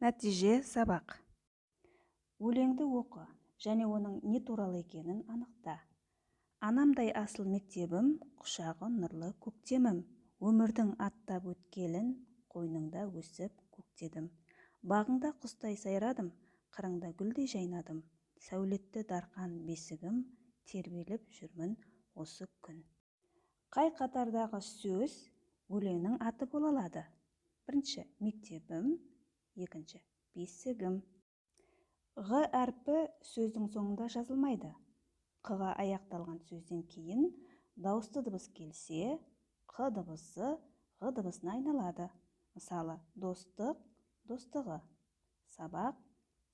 Нәтиже сабақ. Өлеңді оқы және оның не туралы екенін анықта. Анамдай асыл мектебім, құшағы нұрлы көктемім. Өмірдің аттап өткелін қойныңда өсіп көктедім. Бағыңда құстай сайрадым, қырыңда гүлдей жайнадым. Сәулетті дарқан бесігім, тербеліп жүрмін осы күн. Қай қатардағы сөз өлеңнің аты бола алады? Бірінші, мектебім. Екінші, бесігім. Ғ әрпі сөздің соңында жазылмайды. Қға аяқталған сөзден кейін дауысты дыбыс келсе, Қ дыбысы Ғ дыбысына айналады. Мысалы, достық, достығы, сабақ,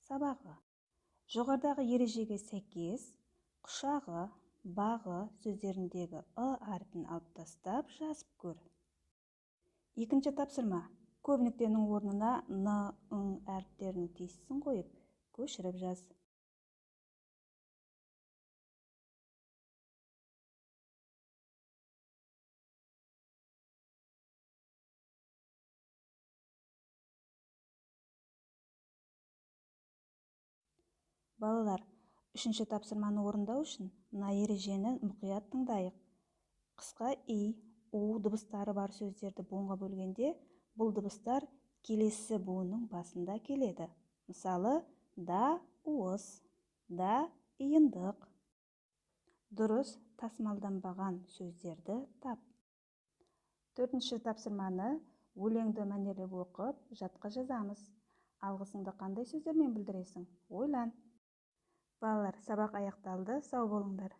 сабағы. Жоғарыдағы ережеге сәйкес, құшағы, бағы сөздеріндегі ы әрпін алып тастап жазып көр. Екінші тапсырма. Көп нүктенің орнына н, ң әріптерінің тиісін қойып, көшіріп жаз. Балалар, үшінші тапсырманы орындау үшін мына ережені мұқият тыңдайық. Қысқа и, у дыбыстары бар сөздерді буынға бөлгенде, бұл дыбыстар келесі буынның басында келеді. Мысалы, да уыз, да иындық. Дұрыс тасмалданбаған сөздерді тап. Төртінші тапсырманы өлеңді мәнерлеп оқып, жатқа жазамыз. Алғысыңды қандай сөздермен білдіресің? Ойлан. Балалар, сабақ аяқталды, сау болыңдар.